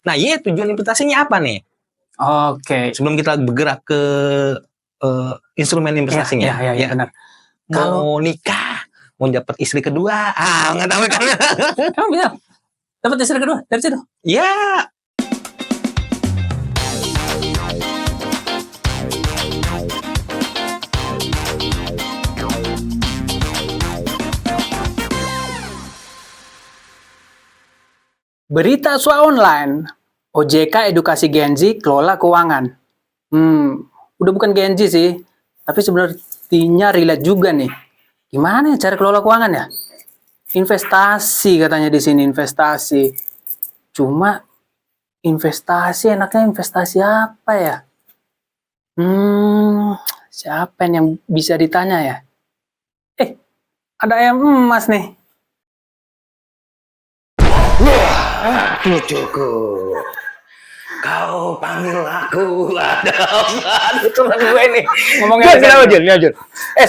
Nah, iya tujuan investasinya apa nih? Oke. Sebelum kita bergerak ke instrumen investasinya. Ya, benar. Mau nikah, mau dapat istri kedua, nggak tahu kan? Emang bisa dapat istri kedua dari situ? Ya. Berita SWA online, OJK edukasi Gen Z kelola keuangan. Udah bukan Gen Z sih, tapi sebenarnya relate juga nih. Gimana ya cara kelola keuangan ya? Investasi katanya di sini, investasi. Cuma investasi enaknya investasi apa ya? Siapa yang bisa ditanya ya? Ada ayam emas nih. Cucuku, kau panggil aku ada apa? Itu lah gue nih. Ngomongnya Jun.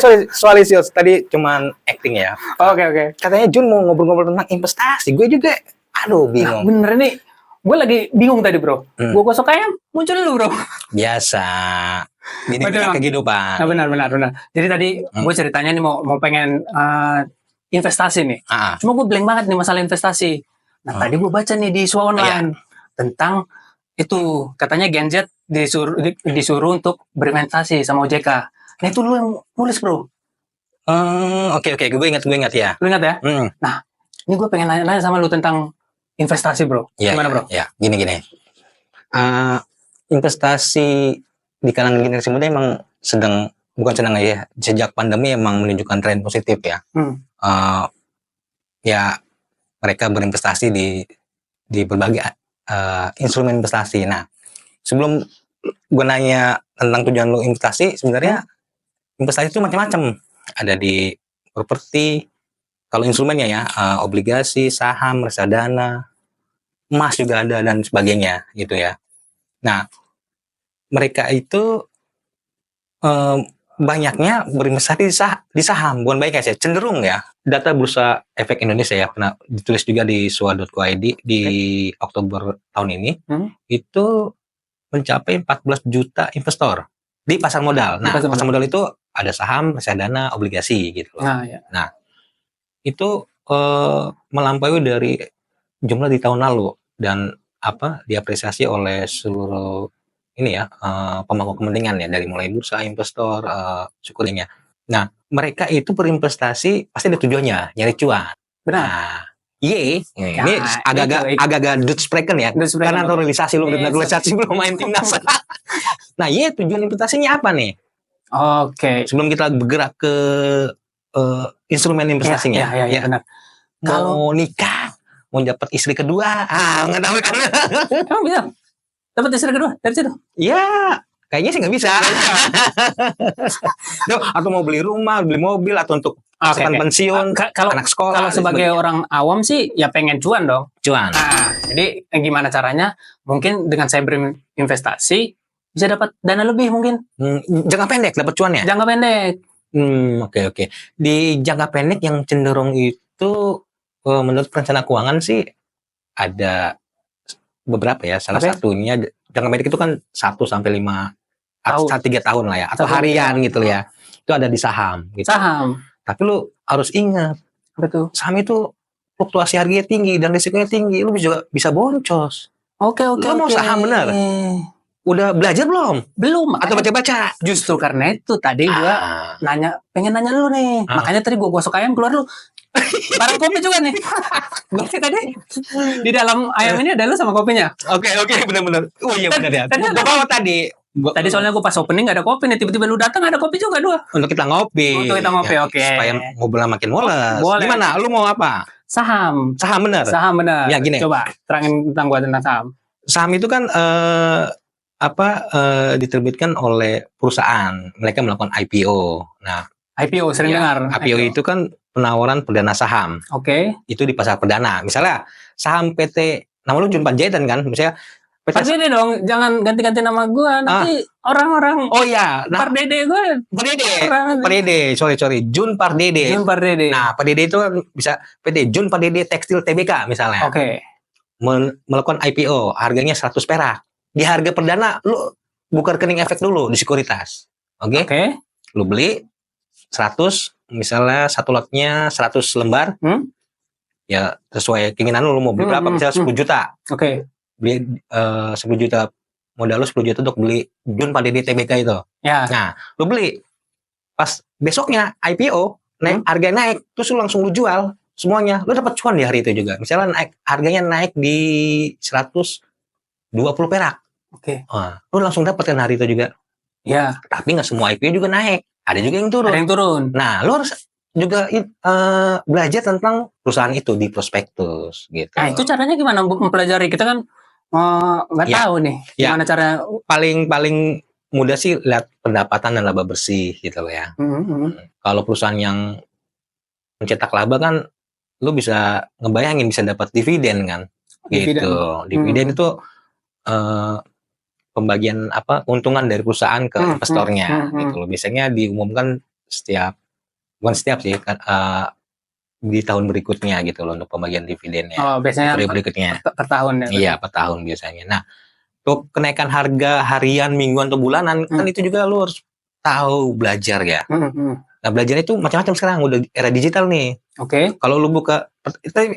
Soal sales tadi cuman acting ya. Oke. Katanya Jun mau ngobrol-ngobrol tentang investasi. Gue juga, bingung. Nah, bener nih. Gue lagi bingung tadi, bro. Gue gosok ayam, muncul dulu, bro. Biasa. Ini kehidupan. Nah, benar. Jadi tadi gue ceritanya nih mau pengen investasi nih. Cuma gue blank banget nih masalah investasi. Nah, tadi gue baca nih di SWA online tentang itu katanya Gen Z disuruh untuk berinvestasi sama OJK. Nah, itu lu yang nulis, bro. Oke, gue ingat ya. Lu ingat ya? Nah, ini gue pengen nanya sama lu tentang investasi, bro. Gimana, bro? Ya, gini. Investasi di kalangan generasi muda emang bukan sedang ya. Sejak pandemi emang menunjukkan tren positif ya. Ya, mereka berinvestasi di berbagai instrumen investasi. Nah, sebelum gue nanya tentang tujuan lo investasi, sebenarnya investasi itu macam-macam. Ada di properti, kalau instrumennya ya, obligasi, saham, reksadana, emas juga ada dan sebagainya gitu ya. Nah, mereka itu banyaknya berinvestasi di saham, bukan baik ya, cenderung ya. Data Bursa Efek Indonesia ya, pernah ditulis juga di swa.co.id di Oktober tahun ini, itu mencapai 14 juta investor di pasar modal. Nah, pasar modal itu ada saham, reksadana, obligasi gitu loh. Nah, itu melampaui dari jumlah di tahun lalu dan diapresiasi oleh seluruh pemangku kepentingan ya, dari mulai bursa, investor, suku lainnya. Nah, mereka itu berinvestasi pasti ada tujuannya, nyari cuan. Benar. Nah, ini agak-agak Dutch Spreken ya, karena naturalisasi belum main timnas. Nah, tujuan investasinya apa nih? Oke. Sebelum kita bergerak ke instrumen investasinya. Ya, benar. Mau nikah, mau dapat istri kedua, nggak tahu kan? Emang bisa dapat istri kedua dari situ? Ya, kayaknya sih nggak bisa. Atau mau beli rumah, beli mobil, atau untuk pensiun, anak sekolah. Kalau sebagai orang awam sih, ya pengen cuan dong. Cuan. Nah, jadi gimana caranya? Mungkin dengan saya berinvestasi, bisa dapat dana lebih mungkin. Jangka pendek dapat cuannya? Jangka pendek. Oke. Di jangka pendek yang cenderung itu, menurut perencana keuangan sih, ada beberapa ya. Salah satunya jangka pendek itu kan 1 sampai 5 atau 3 tahun lah ya, atau harian gitu ya. Itu ada di saham gitu. Saham. Tapi lu harus ingat, betul, saham itu fluktuasi harganya tinggi dan risikonya tinggi, lu juga bisa boncos. Oke. Lu mau saham bener? Udah belajar belum? Belum. Atau baca-baca? Justru karena itu tadi gua pengen nanya lu nih. Makanya tadi gua gosok ayam, keluar lu barang kopi juga nih. Berarti tadi di dalam ayam ini ada lu sama kopinya. Oke, benar-benar. Oh iya benar ya. Gua bawa tadi. Tadi soalnya gua pas opening gak ada kopi nih, tiba-tiba lu datang ada kopi juga dua. Untuk kita ngopi. Oke. Supaya ngobrolnya makin mules. Boleh. Gimana? Lu mau apa? Saham benar. Ya gini. Coba terangin tentang gua tentang saham. Saham itu kan diterbitkan oleh perusahaan. Mereka melakukan IPO. Nah, IPO sering dengar. IPO itu kan penawaran perdana saham. Oke. Itu di pasar perdana. Misalnya saham PT, nama lu Jun Panjaitan kan? Misalnya Pardede dong, jangan ganti-ganti nama gua. Nanti orang-orang. Oh iya. Nah, Pardede gua. Pardede. Sorry. Jun Pardede. Nah, Pardede itu bisa PT Jun Pardede Tekstil Tbk misalnya. Oke. melakukan IPO, harganya 100 perak. Di harga perdana lu buka rekening efek dulu di sekuritas. Oke? Oke. Lu beli 100, misalnya satu lotnya 100 lembar. Ya sesuai keinginan lu mau beli berapa, misalnya 10 juta. Oke. Beli 10 juta, modal lu 10 juta untuk beli Jun Pak Dede TBK itu. Ya. Nah, lu beli. Pas besoknya IPO, harga naik, terus lu langsung lu jual semuanya. Lu dapat cuan di hari itu juga. Misalnya harganya naik di 120 perak. Oke. Nah, lu langsung dapat kan hari itu juga. Ya. Tapi nggak semua IPO juga naik. Ada juga yang turun. Ada yang turun. Nah, lu harus juga belajar tentang perusahaan itu di prospektus gitu. Nah, itu caranya gimana mempelajari? Kita kan nggak tahu nih gimana cara. Paling mudah sih lihat pendapatan dan laba bersih gitu loh ya. Kalau perusahaan yang mencetak laba kan lu bisa ngebayangin bisa dapat dividen kan. Gitu. Dividen itu pembagian keuntungan dari perusahaan ke investornya gitu loh. Biasanya diumumkan bukan setiap sih di tahun berikutnya gitu loh untuk pembagian dividennya. Oh, biasanya berikutnya per tahun ya. Iya, per tahun biasanya. Nah, untuk kenaikan harga harian, mingguan atau bulanan kan itu juga lu harus tahu belajar ya. Nah, belajar itu macam-macam sekarang, udah era digital nih. Oke. Kalau lu buka,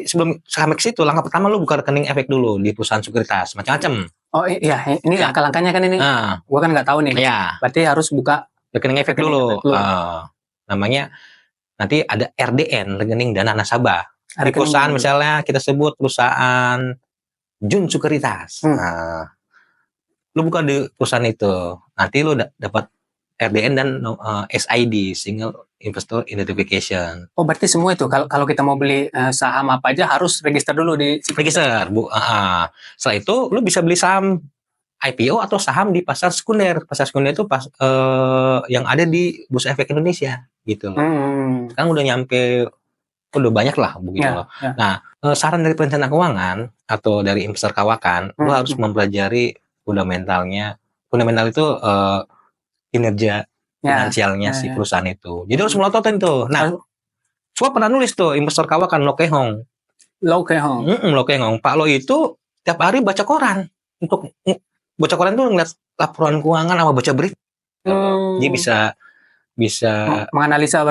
sebelum sampai ke situ, langkah pertama lu buka rekening efek dulu di perusahaan sekuritas, macam-macam. Oh iya, ini langkah-langkahnya kan ini. Gua kan nggak tahu nih. Iya. Berarti harus buka rekening efek dulu. Namanya nanti ada RDN, rekening dana nasabah. Di perusahaan misalnya kita sebut perusahaan Jun Sekuritas. Nah, lu buka di perusahaan itu, nanti lu dapat RDN dan SID, Single Investor Identification. Oh, berarti semua itu kalau kita mau beli saham apa aja harus register dulu di register, Bu. Setelah itu lu bisa beli saham IPO atau saham di pasar sekunder. Pasar sekunder itu yang ada di Bursa Efek Indonesia gitu loh. Sekarang udah nyampe, udah banyak lah begitu loh. Nah, saran dari perencana keuangan atau dari investor kawakan, lu harus mempelajari fundamentalnya. Fundamental itu kinerja finansialnya si perusahaan itu. Jadi harus melototin tuh. Nah, gua pernah nulis tuh investor kawakan Lo Kehong. Lo Kehong. Pak Lo itu tiap hari baca koran. Untuk baca koran tuh ngeliat laporan keuangan sama baca berita. Dia bisa menganalisa.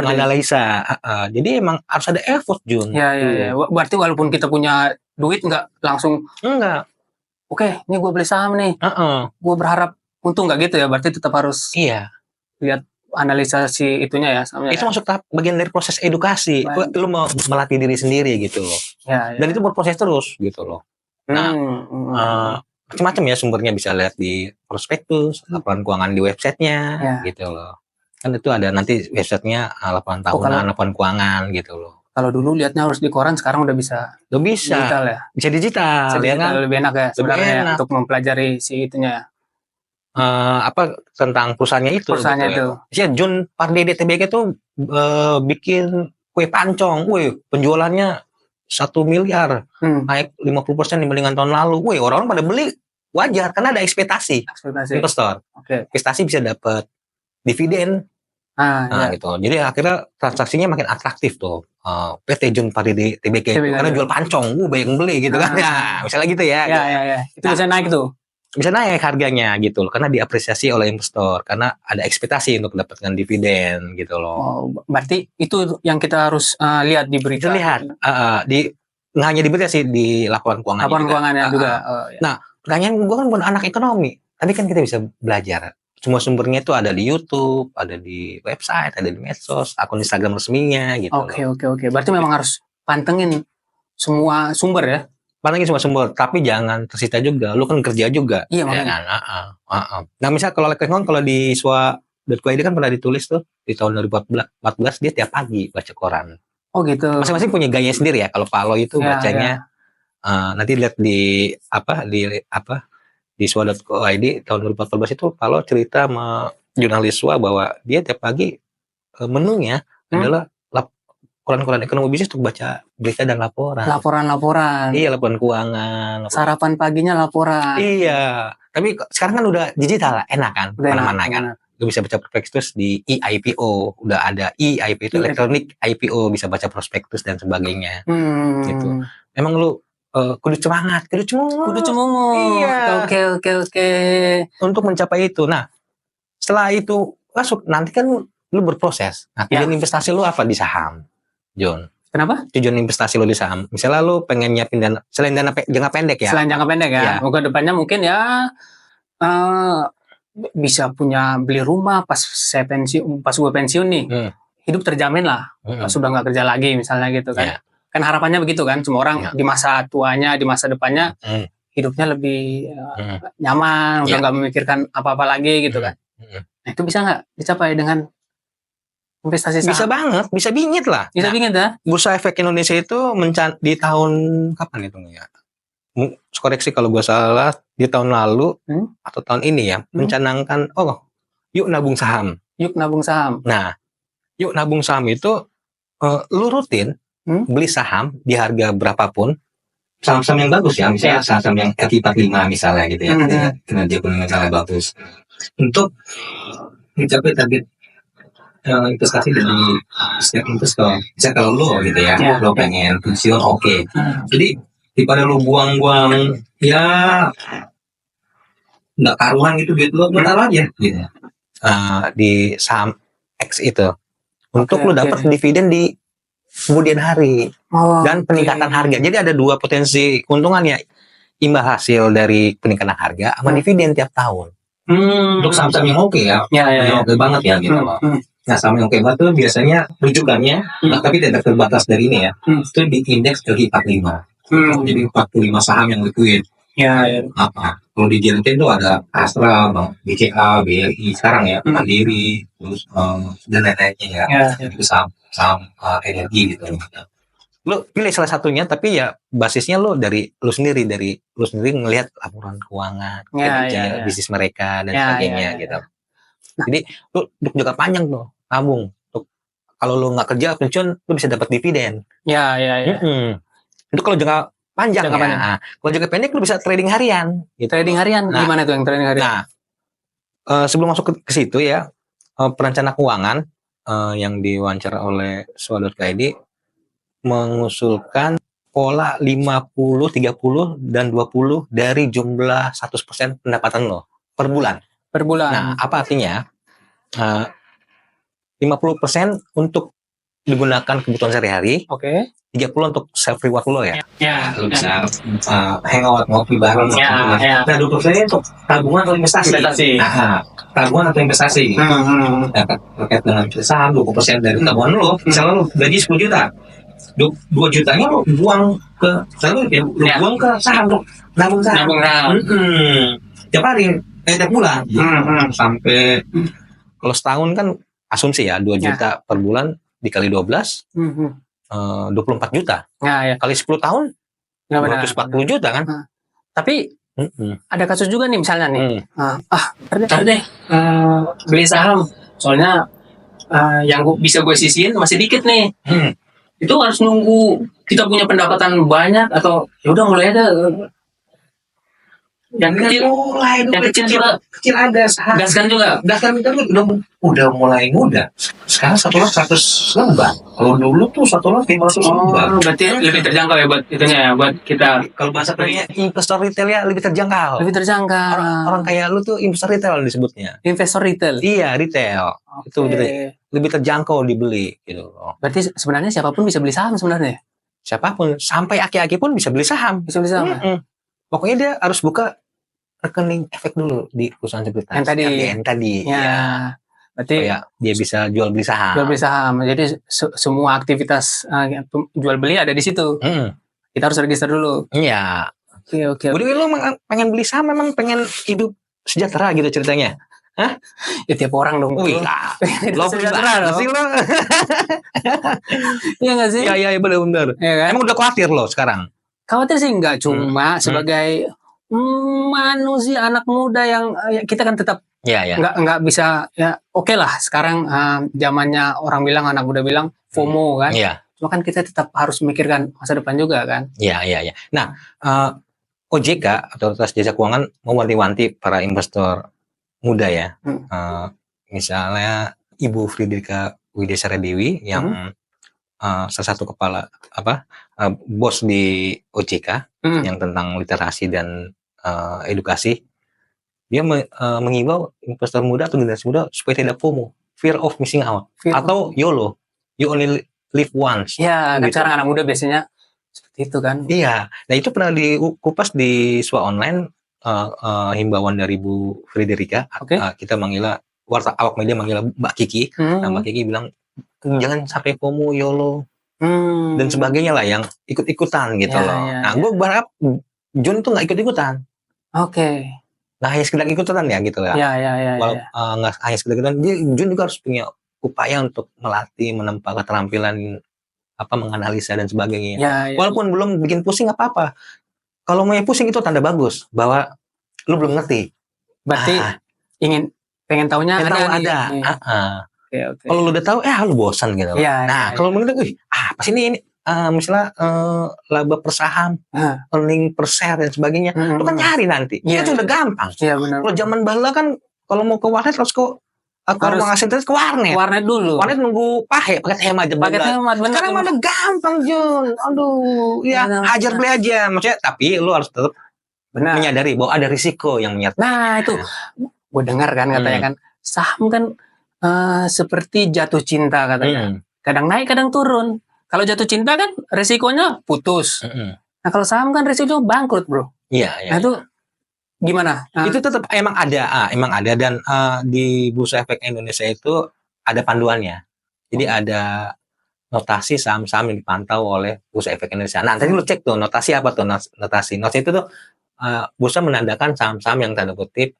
Jadi emang harus ada effort, Jun. Ya. Berarti walaupun kita punya duit nggak langsung. Enggak. Oke, ini gue beli saham nih. Gue berharap untung nggak gitu ya. Berarti tetap harus. Iya. Lihat analisa si itunya ya. Itu masuk tahap bagian dari proses edukasi. Lu mau melatih diri sendiri gitu loh. Ya. Dan itu berproses terus gitu loh. Nah, macam-macam ya sumbernya, bisa lihat di prospektus, laporan keuangan di websitenya, gitu loh. Kan itu ada nanti websitenya laporan tahunan, laporan keuangan gitu loh. Kalau dulu lihatnya harus di koran, sekarang udah bisa. Digital ya. Bisa digital ya kan? Lebih enak ya sebenarnya untuk mempelajari si itunya. Tentang perusahaannya itu. Ya, Jun Pak Dede TBK itu bikin kue pancong, penjualannya 1 miliar, naik 50% dibandingkan tahun lalu. Orang-orang pada beli, wajar karena ada ekspektasi. Investor. Ekspektasi bisa dapat dividen. Gitu. Jadi akhirnya transaksinya makin atraktif tuh. PT Jun Pak Dede TBK karena jual pancong, banyak yang beli gitu kan. Ya, misalnya gitu ya. Ya. Itu bisa naik tuh. Bisa naik harganya gitu loh, karena diapresiasi oleh investor, karena ada ekspektasi untuk mendapatkan dividen gitu loh. Oh, berarti itu yang kita harus lihat di berita. Lihat nggak hanya di berita sih, di laporan keuangan. Laporan keuangannya juga. Nah, pertanyaan gue kan bukan anak ekonomi, tapi kan kita bisa belajar. Semua sumbernya itu ada di YouTube, ada di website, ada di medsos, akun Instagram resminya gitu. Oke. Berarti memang harus pantengin semua sumber ya. Pantengin semua sumber, tapi jangan tersita juga. Lu kan kerja juga. Iya, makanya. Nah, misal kalau di swa.co.id kan pernah ditulis tuh di tahun 2014 dia tiap pagi baca koran. Oh gitu. Masing-masing punya gaya sendiri ya. Kalau Pak Lo itu bacanya nanti lihat di swa.co.id tahun 2014 itu Pak Lo cerita sama jurnalis SWA bahwa dia tiap pagi menunya adalah koran-koran ekonomi bisnis untuk baca berita dan laporan. Laporan. Iya, laporan keuangan. Sarapan paginya laporan. Iya. Tapi sekarang kan udah digital, enak kan? Mana-mana kan. Lu bisa baca prospektus di IPO. Udah ada IPO itu elektronik IPO, bisa baca prospektus dan sebagainya. Gitu. Memang lu kudu semangat, kudu Kudu cemungut. Iya. Oke. Untuk mencapai itu. Nah, setelah itu masuk, nanti kan lu berproses. Nah, tujuan investasi lu apa di saham, John? Kenapa? Tujuan investasi lu di saham. Misalnya lu pengen nyiapin dana, selain dana jangka pendek ya. Selain jangka pendek ya. Iya. Ke depannya mungkin ya bisa punya beli rumah pas gue pensiun nih. Hidup terjamin lah. Pas sudah nggak kerja lagi misalnya gitu kan. Iya. Kan harapannya begitu kan, semua orang di masa tuanya, di masa depannya hidupnya lebih nyaman, udah nggak memikirkan apa-apa lagi gitu kan. Nah, itu bisa nggak dicapai dengan investasi saham? Bisa banget, bisa bingit lah. Bisa bingit ya? Bursa Efek Indonesia itu di tahun kapan itu ya? Koreksi kalau gue salah, di tahun lalu atau tahun ini ya, mencanangkan, yuk nabung saham. Yuk nabung saham. Nah, yuk nabung saham itu, lu rutin beli saham di harga berapapun, saham-saham yang bagus ya, misalnya saham yang FI45 misalnya gitu ya, kinerja fundamentalnya bagus, untuk mencapai target investasi dari setiap investor. Misalnya kalau lo gitu ya, lo pengen pensiun, oke. Jadi daripada lo buang-buang ya nggak karuan gitu duit lo, taruh aja gitu. Di saham X itu untuk lo dapat dividen di kemudian hari dan peningkatan harga. Jadi ada dua potensi keuntungan ya, imbal hasil dari peningkatan harga sama dividen tiap tahun. Untuk saham-saham yang oke ya, yang oke banget ya gitu. Nah, saham yang oke banget tuh biasanya rujukannya, tapi tidak terbatas dari ini ya, itu di indeks FI45. Jadi 45 saham yang liquid. Apa? Kalau di JLT itu ada Astra, BCA, BRI sekarang ya, Mandiri, terus dan lain-lainnya ya. Itu saham energi gitu. Lu pilih salah satunya, tapi ya basisnya lu dari lu sendiri ngelihat laporan keuangan, kinerja bisnis mereka dan sebagainya gitu. Jadi lu untuk jangka panjang tuh tabung. Kalau lu nggak kerja pensiun, lu bisa dapat dividen. Itu kalau jangka panjang ya. Nah, kalau jangka pendek lu bisa trading harian. Gitu. Trading harian gimana tuh yang trading harian? Nah, sebelum masuk ke situ ya, perencana keuangan yang diwawancara oleh Swa.id mengusulkan pola 50, 30, dan 20 dari jumlah 100% pendapatan lo per bulan. Per bulan. Nah, apa artinya? 50% untuk digunakan kebutuhan sehari-hari. 30 untuk self reward lo ya. Lo bisa hangout, ngopi bareng. Nah, 20% untuk tabungan atau investasi. Nah, tabungan atau investasi. Terkait dengan saham, 20% dari tabungan lo. Misalnya lo gaji 10 juta. 2 jutanya lo buang ke buang ke saham tuh, nabung saham. Tiap hari, tiap bulan. Sampai kalau setahun kan asumsi ya 2 juta per bulan dikali 12 24 juta. Kali 10 tahun 240 juta kan. Tapi ada kasus juga nih misalnya nih. Beli saham. Soalnya yang bisa gue sisihin masih dikit nih. Itu harus nunggu kita punya pendapatan banyak atau ya udah mulai aja. Yang kecil juga kecil ada saham. Gaskan juga udah mulai muda. Sekarang 1 lot 100 lembar. Kalau dulu tuh 1 lot 500 lembar. Berarti lebih terjangkau ya buat itunya ya, buat kita. Kalau bahasa kerennya investor retail ya lebih terjangkau. Orang kayak lu tuh investor retail disebutnya. Investor retail. Iya, retail. Itu lebih terjangkau dibeli gitu. Berarti sebenarnya siapapun bisa beli saham sebenarnya. Siapapun, sampai aki-aki pun bisa beli saham. Pokoknya dia harus buka rekening efek dulu di perusahaan sekuritas yang tadi. Ya. Berarti dia bisa jual beli saham. Jadi semua aktivitas jual beli ada di situ. Kita harus register dulu. Iya. Oke. Jadi lu pengen beli saham, memang pengen hidup sejahtera gitu ceritanya. Hah? Ya tiap orang dong. Lo sejahtera sih lo. Iya nggak sih? Iya benar. Ya, kan? Emang udah khawatir lo sekarang? Khawatir sih enggak, cuma sebagai manusia anak muda yang kita kan tetap nggak bisa ya oke lah sekarang zamannya orang bilang, anak muda bilang FOMO kan. Cuma kan kita tetap harus memikirkan masa depan juga kan. Iya. Nah, OJK atau Otoritas Jasa Keuangan mewanti-wanti para investor muda ya. Misalnya Ibu Friederike Widyasari Dewi yang salah satu kepala bos di OJK yang tentang literasi dan edukasi, dia mengimbau investor muda atau generasi muda supaya tidak FOMO, fear of missing out, atau YOLO, you only live once. Ya, kan sekarang anak muda biasanya seperti itu kan. Iya, nah itu pernah dikupas di SWA Online, himbauan dari Bu Frederica. Kita manggilnya, awak media manggilnya Mbak Kiki. Nah, Mbak Kiki bilang jangan sampai FOMO, YOLO dan sebagainya lah yang ikut-ikutan gitu loh. Nah, gue berharap Jun tuh nggak ikut-ikutan. Nggak hanya sekedar ikutan ya gitu ya. Nggak hanya sekedar ikutan, Jun juga harus punya upaya untuk melatih, menempa keterampilan menganalisa dan sebagainya. Walaupun belum bikin pusing apa-apa. Kalau mau pusing itu tanda bagus bahwa lu belum ngerti. Berarti pengen tahunya ada. Kalau lu udah tahu, lu bosan gitu. Kalau menurut gue, apa sih ini misalnya laba per saham, earning per share dan sebagainya, lu kan cari nanti. Itu udah gampang. Kalau zaman bala kan, kalau mau ke warnet harus kalau mau ngasih terus ke warnet. Warnet dulu. Warnet nunggu pakai hemat aja. Sekarang mana gampang Jun. Aduh, hajar beli aja. Maksudnya, tapi lu harus tetap menyadari bahwa ada risiko yang menyertai. Nah itu, gue dengar kan katanya kan, saham kan seperti jatuh cinta katanya. Kadang naik, kadang turun. Kalau jatuh cinta kan risikonya putus. Nah kalau saham kan risikonya bangkrut bro. Nah itu gimana? Itu tetap emang ada dan di Bursa Efek Indonesia itu ada panduannya. Jadi ada notasi saham-saham yang dipantau oleh Bursa Efek Indonesia. Nah, tadi lu cek tuh notasi apa tuh notasi. Notasi itu tuh bursa menandakan saham-saham yang tanda kutip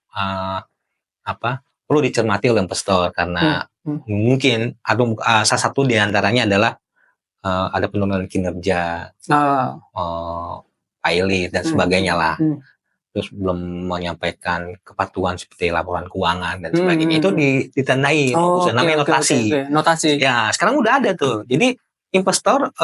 perlu dicermati oleh investor karena mungkin salah satu diantaranya adalah ada penurunan kinerja, pilot dan sebagainya lah. Terus belum menyampaikan kepatuhan seperti laporan keuangan dan sebagainya. Itu ditandai, namanya notasi. Notasi. Ya, sekarang udah ada tuh. Jadi investor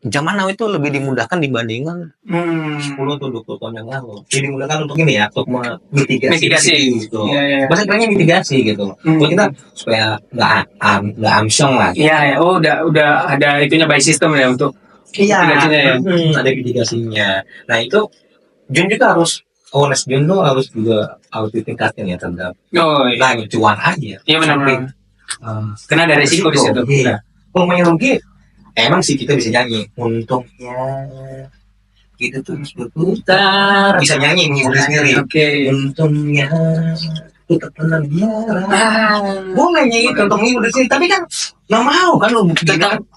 zaman now itu lebih dimudahkan dibandingkan 10 atau 20 tahun yang lalu. Jadi dimudahkan untuk ini ya, untuk mitigasi gitu. Bahasa kerennya mitigasi gitu. Buat kita supaya nggak amsyong lah. Gitu. Iya, udah ada itunya by system ya untuk mitigasinya ya. Ada mitigasinya. Nah itu Jun juga harus awareness Jun tuh harus ditingkatin ya terhadap cuan aja. Iya benar. Karena ada resiko di situ. Iya. Kalau main rugi, emang sih kita bisa nyanyi. Untungnya kita terus berputar. Bisa nyanyi sendiri. Untungnya kita pernah biara. Boleh nyanyi untungnya udah sih. Tapi kan nggak mau kan lu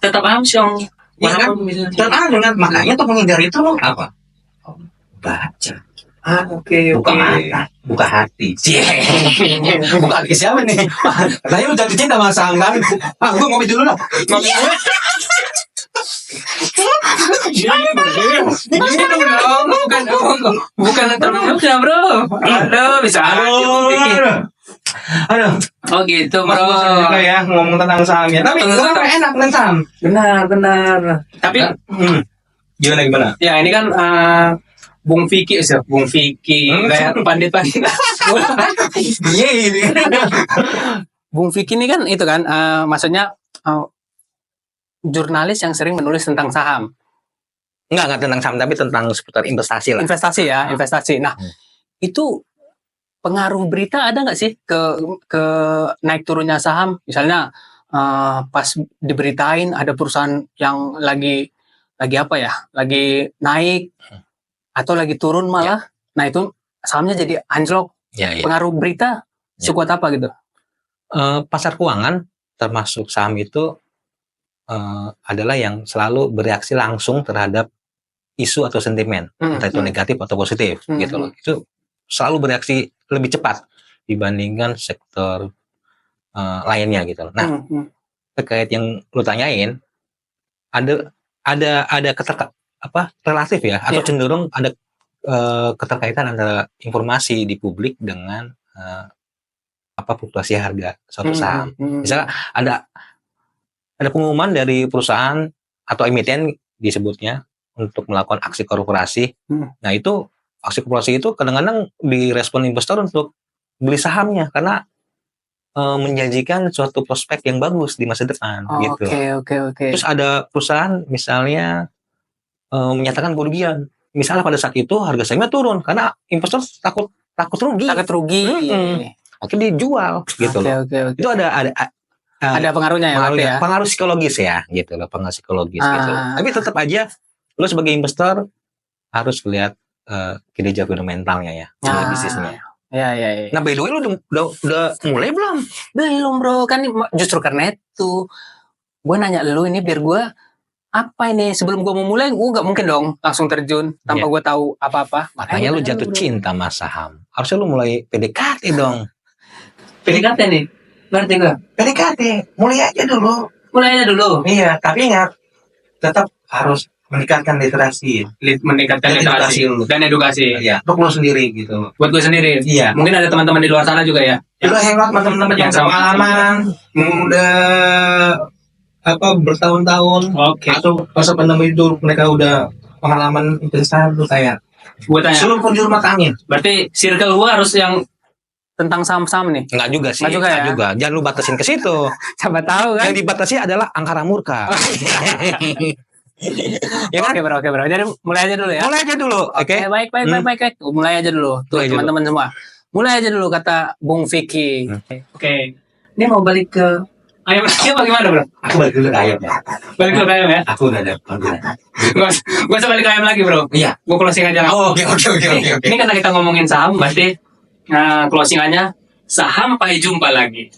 tetap amsyong. Ya kan? Dan makanya untuk menghindari itu apa? Baca. Buka mata, buka hati. Buka hati siapa nih? Katanya lu jatuh cinta sama saham kan? Gue ngopi dulu lah. Bukan termenuknya bro. Aduh, bisa aja. Aduh. Oh gitu bro. Juga ya ngomong tentang sahamnya. Tapi enak kan saham. Benar. Tapi gimana? Ya ini kan Bung Vicky sih, kayak pandit-pandit. Bung Vicky ini kan itu kan, maksudnya jurnalis yang sering menulis tentang saham. Enggak tentang saham, tapi tentang seputar investasi lah. Investasi. Nah, itu pengaruh berita ada nggak sih ke naik turunnya saham? Misalnya pas diberitain ada perusahaan yang lagi naik atau lagi turun malah, nah itu sahamnya jadi anjlok. Pengaruh berita sekuat apa gitu? Pasar keuangan termasuk saham itu adalah yang selalu bereaksi langsung terhadap isu atau sentimen, entah itu negatif atau positif, gitu loh. Itu selalu bereaksi lebih cepat dibandingkan sektor lainnya gitu loh. Nah, terkait yang lu tanyain, ada relatif ya, atau cenderung ada keterkaitan antara informasi di publik dengan fluktuasi harga suatu saham. Misalnya ada pengumuman dari perusahaan atau emiten disebutnya untuk melakukan aksi korporasi. Nah itu aksi korporasi itu kadang-kadang direspon investor untuk beli sahamnya karena menjanjikan suatu prospek yang bagus di masa depan gitu. Oke. Terus ada perusahaan misalnya menyatakan kerugian. Misalnya pada saat itu harga sahamnya turun karena investor takut rugi. Takut rugi. Akhirnya dijual gitu loh. Oke. Itu Ada pengaruhnya ya, berarti ya. pengaruh psikologis ya gitu loh, pengaruh psikologis gitu. Tapi tetap aja lo sebagai investor harus lihat kinerja fundamentalnya ya, bisnisnya. Ya. Nah, by the way lu udah mulai belum? Belum bro, kan justru karena itu gue nanya lu ini biar gue apa ini sebelum gue mau mulai, gue nggak mungkin dong langsung terjun tanpa gue tahu apa-apa. Makanya lu jatuh cinta sama saham. Harusnya lu mulai PDKT dong. PDKT nih, berarti gue PDKT, mulai aja dulu. Iya, tapi ingat tetap harus meningkatkan literasi dulu dan edukasi. Iya, untuk lo sendiri gitu. Buat gue sendiri. Iya. Mungkin ada teman-teman di luar sana juga ya. Juga hebat teman-teman yang pengalaman, udah bertahun-tahun. Oke. Atau masa pandemi itu mereka udah pengalaman investasi tuh kayak. Gue tanya. Suruh penjuru mata angin. Berarti circle gue harus yang tentang saham-saham nih. Enggak juga sih. Enggak juga. Jangan lu batasin ke situ. Siapa tahu kan. Yang dibatasi adalah angkara murka. Ya kan? Oke bro. Jadi mulai aja dulu ya. Mulai aja dulu. Oke. Baik. Mulai aja dulu. Tuh teman-teman semua. Mulai aja dulu kata Bung Vicky. Oke. Ini mau balik ke ayam lagi apa gimana bro? Aku balik dulu ke ayam ya. Balik ke ayam ya? Aku udah ada panggilan. Gue usah balik ke ayam lagi bro. Iya. Gue closing aja. Oke. Ini karena kita ngomongin saham, berarti closingannya saham sampai jumpa lagi.